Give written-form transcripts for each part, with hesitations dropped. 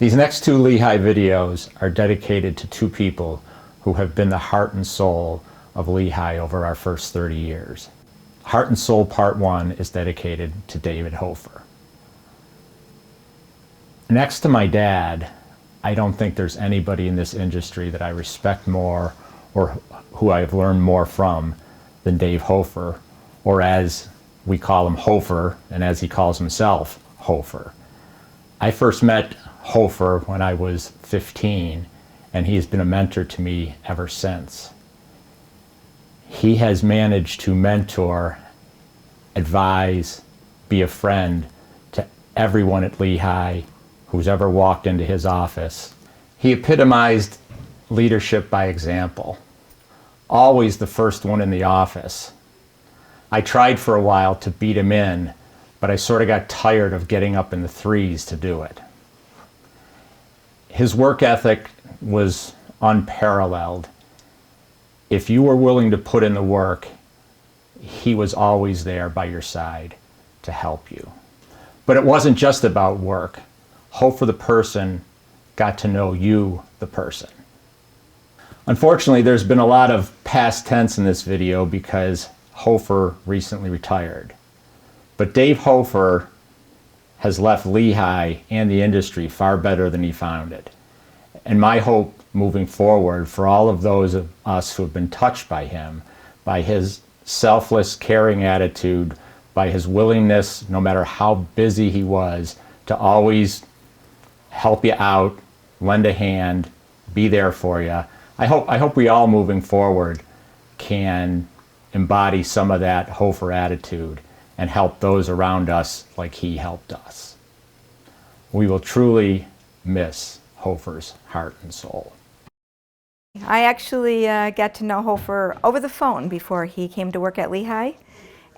These next two Lehigh videos are dedicated to two people who have been the heart and soul of Lehigh over our first 30 years. Heart and Soul Part 1 is dedicated to David Hofer. Next to my dad, I don't think there's anybody in this industry that I respect more or who I've learned more from than Dave Hofer, or as we call him Hofer, and as he calls himself, Hofer. I first met Hofer when I was 15, and he has been a mentor to me ever since. He has managed to mentor, advise, be a friend to everyone at Lehigh who's ever walked into his office. He epitomized leadership by example. Always the first one in the office. I tried for a while to beat him in, but I sort of got tired of getting up in the threes to do it. His work ethic was unparalleled. If you were willing to put in the work, he was always there by your side to help you. But it wasn't just about work. Hofer the person got to know you, the person. Unfortunately, there's been a lot of past tense in this video because Hofer recently retired. But Dave Hofer has left Lehigh and the industry far better than he found it. And my hope moving forward for all of those of us who have been touched by him, by his selfless, caring attitude, by his willingness, no matter how busy he was, to always help you out, lend a hand, be there for you. I hope we all moving forward can embody some of that Hofer attitude and help those around us like he helped us. We will truly miss Hofer's heart and soul. I actually got to know Hofer over the phone before he came to work at Lehigh,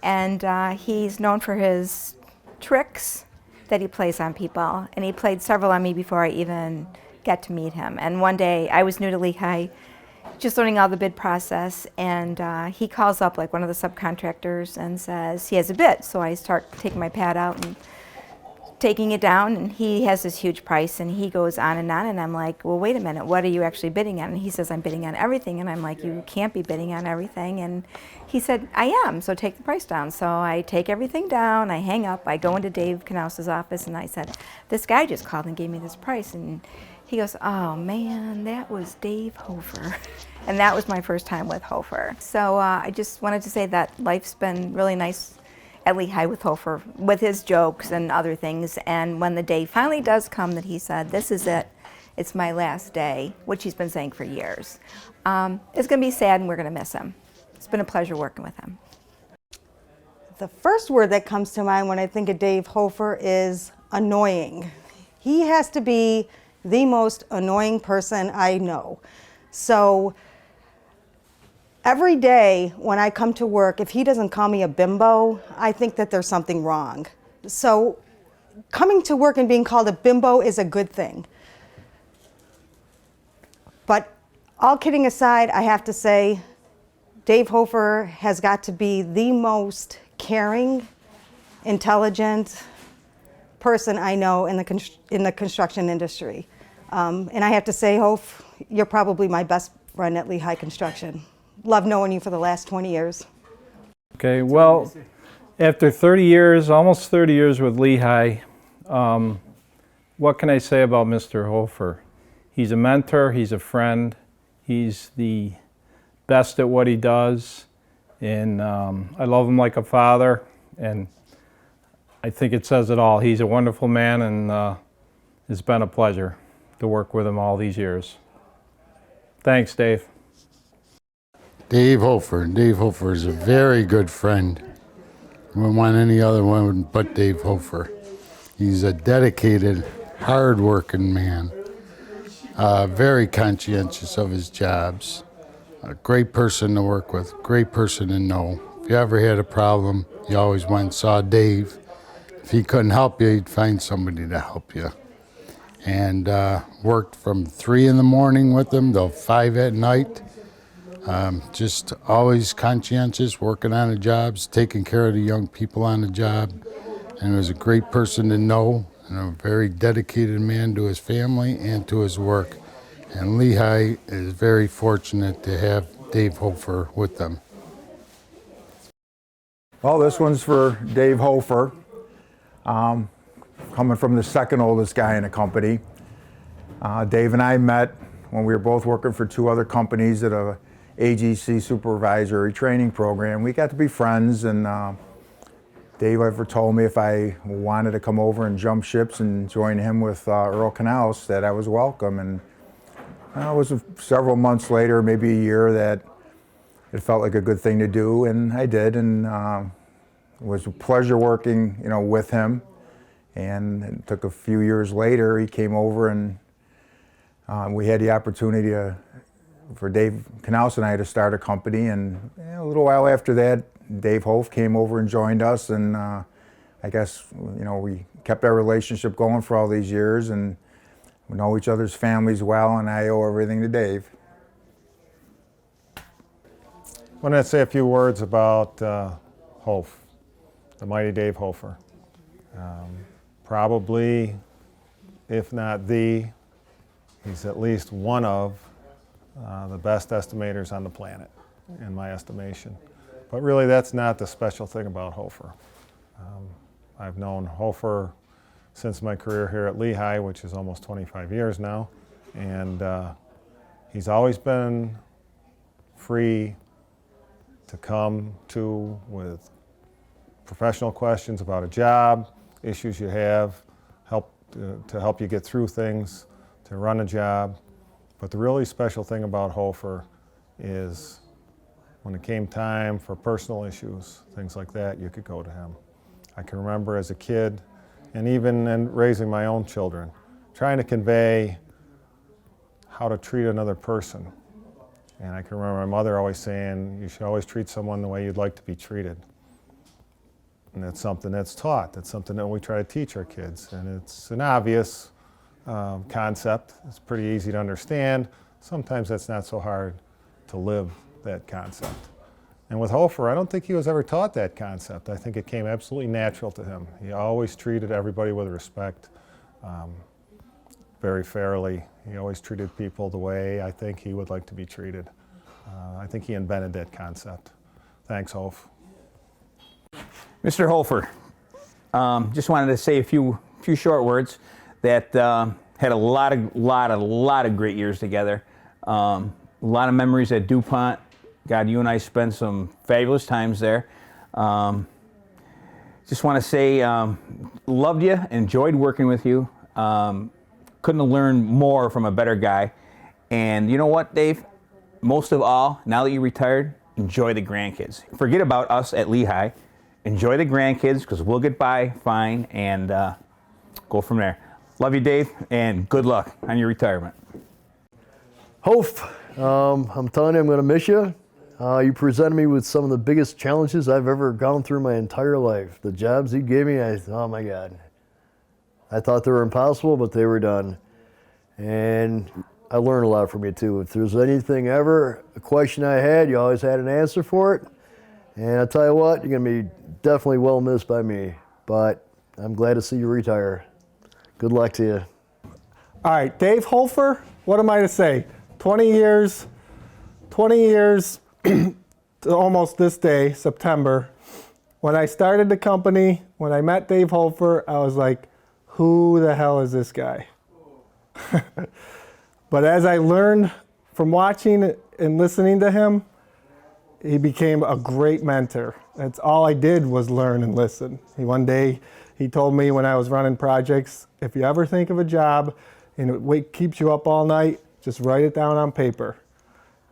and he's known for his tricks that he plays on people, and he played several on me before I even got to meet him. And one day I was new to Lehigh, just learning all the bid process, and he calls up like one of the subcontractors and says he has a bid. So I start taking my pad out and taking it down, and he has this huge price, and he goes on, and I'm like, well, wait a minute, what are you actually bidding on? And he says, I'm bidding on everything. And I'm like, you can't be bidding on everything. And he said, I am, so take the price down. So I take everything down, I hang up, I go into Dave Knauss's office, and I said, this guy just called and gave me this price. And he goes, oh man, that was Dave Hofer. And that was my first time with Hofer. So I just wanted to say that life's been really nice at Lehigh with Hofer, with his jokes and other things. And when the day finally does come that he said, this is it, it's my last day, which he's been saying for years, it's gonna be sad and we're gonna miss him. It's been a pleasure working with him. The first word that comes to mind when I think of Dave Hofer is annoying. He has to be the most annoying person I know. So every day when I come to work, if he doesn't call me a bimbo, I think that there's something wrong. So coming to work and being called a bimbo is a good thing. But all kidding aside, I have to say, Dave Hofer has got to be the most caring, intelligent person I know in the construction industry. And I have to say, Hof, you're probably my best friend at Lehigh Construction. Love knowing you for the last 20 years. Okay, well, after 30 years, almost 30 years with Lehigh, what can I say about Mr. Hofer? He's a mentor, he's a friend, he's the best at what he does, and I love him like a father, and I think it says it all. He's a wonderful man, and it's been a pleasure to work with him all these years. Thanks, Dave. Dave Hofer. Dave Hofer is a very good friend. We wouldn't want any other one but Dave Hofer. He's a dedicated, hard-working man. Very conscientious of his jobs. A great person to work with, great person to know. If you ever had a problem, you always went and saw Dave. If he couldn't help you, he'd find somebody to help you. And worked from 3 in the morning with him till 5 at night. Just always conscientious, working on the jobs, taking care of the young people on the job. And he was a great person to know and a very dedicated man to his family and to his work. And Lehigh is very fortunate to have Dave Hofer with them. Well, this one's for Dave Hofer, coming from the second oldest guy in the company. Dave and I met when we were both working for two other companies at a AGC supervisory training program. We got to be friends, and Dave ever told me if I wanted to come over and jump ships and join him with Earl Knaus, that I was welcome. And it was several months later, maybe a year, that it felt like a good thing to do, and I did. And it was a pleasure working, with him. And it took a few years later, he came over, and we had the opportunity for Dave Knaus and I to start a company. And a little while after that, Dave Hof came over and joined us, and I guess we kept our relationship going for all these years, and we know each other's families well, and I owe everything to Dave. I want to say a few words about Hof, the mighty Dave Hofer. Probably, if not he's at least one of the best estimators on the planet, in my estimation. But really, that's not the special thing about Hofer. I've known Hofer since my career here at Lehigh, which is almost 25 years now, and he's always been free to come to with professional questions about a job, issues you have, to help you get through things, to run a job. But the really special thing about Hofer is when it came time for personal issues, things like that, you could go to him. I can remember as a kid, and even in raising my own children, trying to convey how to treat another person. And I can remember my mother always saying, you should always treat someone the way you'd like to be treated. And that's something that's taught. That's something that we try to teach our kids. And it's an obvious concept. It's pretty easy to understand. Sometimes that's not so hard to live that concept. And with Hofer, I don't think he was ever taught that concept. I think it came absolutely natural to him. He always treated everybody with respect, very fairly. He always treated people the way I think he would like to be treated. I think he invented that concept. Thanks, Hof. Mr. Hofer, just wanted to say a few short words that had a lot of great years together. A lot of memories at DuPont. God, you and I spent some fabulous times there. Just want to say, loved you, enjoyed working with you. Couldn't have learned more from a better guy. And you know what, Dave? Most of all, now that you retired, enjoy the grandkids. Forget about us at Lehigh. Enjoy the grandkids, because we'll get by fine, and go from there. Love you, Dave, and good luck on your retirement. Hof, I'm telling you, I'm going to miss you. You presented me with some of the biggest challenges I've ever gone through my entire life. The jobs you gave me, oh my God. I thought they were impossible, but they were done. And I learned a lot from you too. If there's anything ever, a question I had, you always had an answer for it. And I tell you what, you're going to be definitely well missed by me. But I'm glad to see you retire. Good luck to you. All right, Dave Hofer, what am I to say? 20 years to almost this day, September. When I started the company, when I met Dave Hofer, I was like, who the hell is this guy? But as I learned from watching and listening to him, he became a great mentor. That's all I did was learn and listen. One day, he told me when I was running projects, if you ever think of a job and it keeps you up all night, just write it down on paper.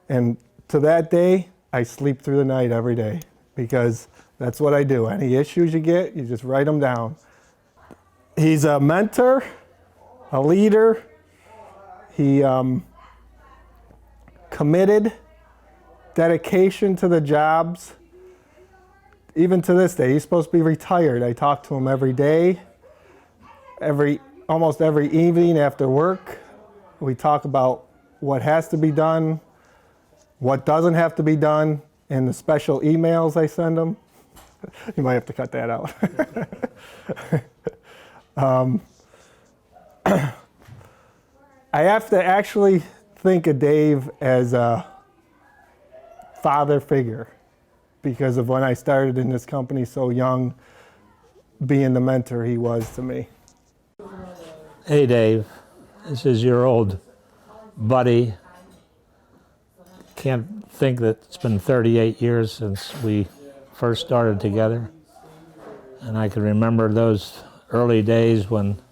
And to that day, I sleep through the night every day, because that's what I do. Any issues you get, you just write them down. He's a mentor, a leader. He committed, dedication to the jobs. Even to this day, he's supposed to be retired. I talk to him every day, almost every evening after work. We talk about what has to be done, what doesn't have to be done, and the special emails I send him. You might have to cut that out. I have to actually think of Dave as a father figure because of when I started in this company so young, being the mentor he was to me. Hey Dave, this is your old buddy. Can't think that it's been 38 years since we first started together. And I can remember those early days when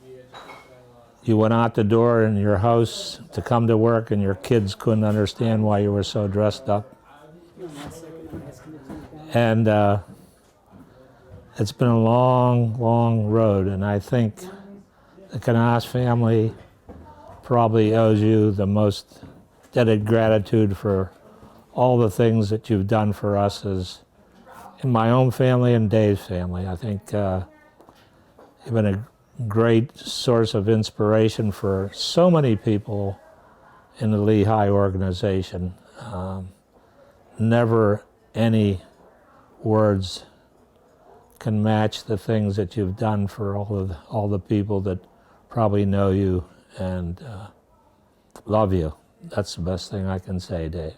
you went out the door in your house to come to work and your kids couldn't understand why you were so dressed up. And it's been a long, long road, and I think the Canas family probably owes you the most indebted gratitude for all the things that you've done for us as in my own family and Dave's family. I think you've been a great source of inspiration for so many people in the Lehigh organization. Never any words can match the things that you've done for all the people that probably know you and love you. That's the best thing I can say, Dave.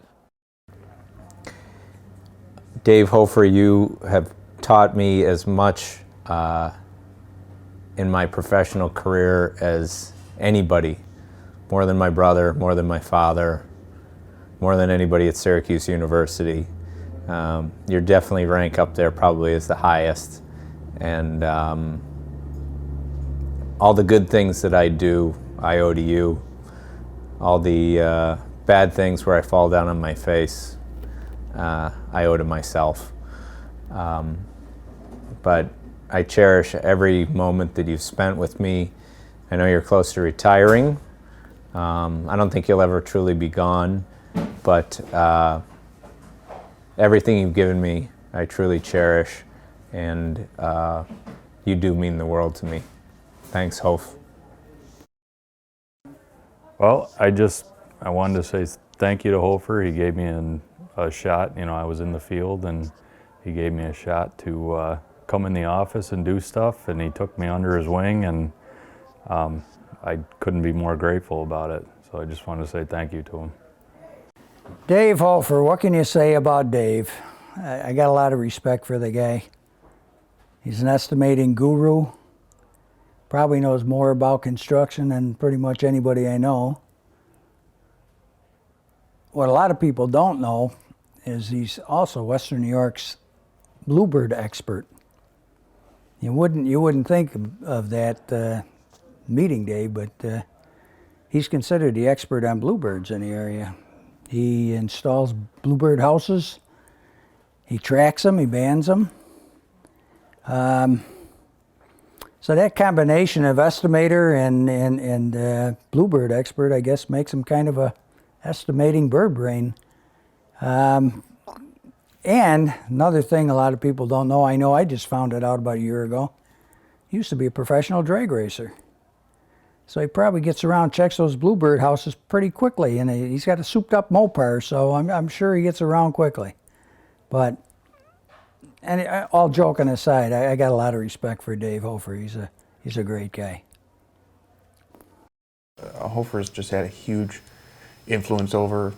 Dave Hofer, you have taught me as much in my professional career as anybody, more than my brother, more than my father, more than anybody at Syracuse University. You're definitely rank up there, probably as the highest. And all the good things that I do, I owe to you. All the bad things where I fall down on my face, I owe to myself. But I cherish every moment that you've spent with me. I know you're close to retiring. I don't think you'll ever truly be gone, but everything you've given me, I truly cherish, and you do mean the world to me. Thanks, Hof. Well, I wanted to say thank you to Hofer. He gave me a shot. You know, I was in the field, and he gave me a shot to come in the office and do stuff, and he took me under his wing, and I couldn't be more grateful about it. So I just wanted to say thank you to him. Dave Hofer, what can you say about Dave? I got a lot of respect for the guy. He's an estimating guru. Probably knows more about construction than pretty much anybody I know. What a lot of people don't know is he's also Western New York's bluebird expert. You wouldn't think of that meeting, Dave, but he's considered the expert on bluebirds in the area. He installs bluebird houses. He tracks them. He bands them. So that combination of estimator and bluebird expert, I guess, makes him kind of a estimating bird brain. And another thing a lot of people don't know, I just found it out about a year ago. He used to be a professional drag racer. So he probably gets around, checks those bluebird houses pretty quickly, and he's got a souped up Mopar, so I'm sure he gets around quickly. But, and all joking aside, I got a lot of respect for Dave Hofer. He's a great guy. Hofer's just had a huge influence over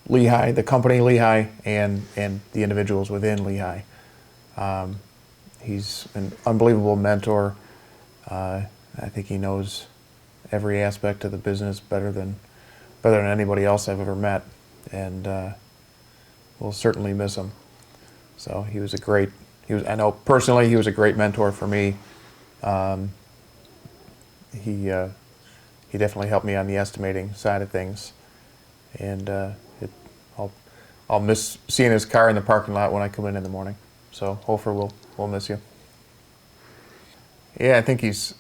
Lehigh, the company Lehigh, and the individuals within Lehigh. He's an unbelievable mentor. I think he knows every aspect of the business better than anybody else I've ever met, and we'll certainly miss him. So he was I know personally he was a great mentor for me. He definitely helped me on the estimating side of things, and I'll miss seeing his car in the parking lot when I come in the morning. So Hofer, we'll miss you. Yeah, I think he's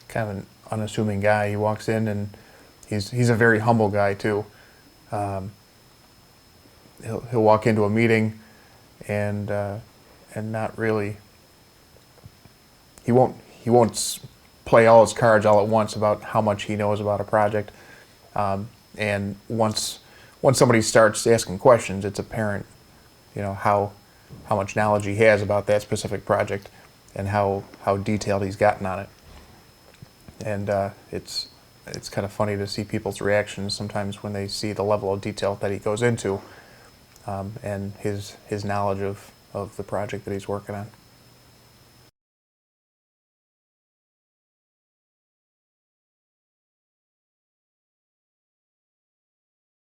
kind of an unassuming guy. He walks in and he's a very humble guy too. He'll walk into a meeting and not really. He won't play all his cards all at once about how much he knows about a project. And once somebody starts asking questions, it's apparent, how much knowledge he has about that specific project and how detailed he's gotten on it. and it's kind of funny to see people's reactions sometimes when they see the level of detail that he goes into, and his knowledge of the project that he's working on.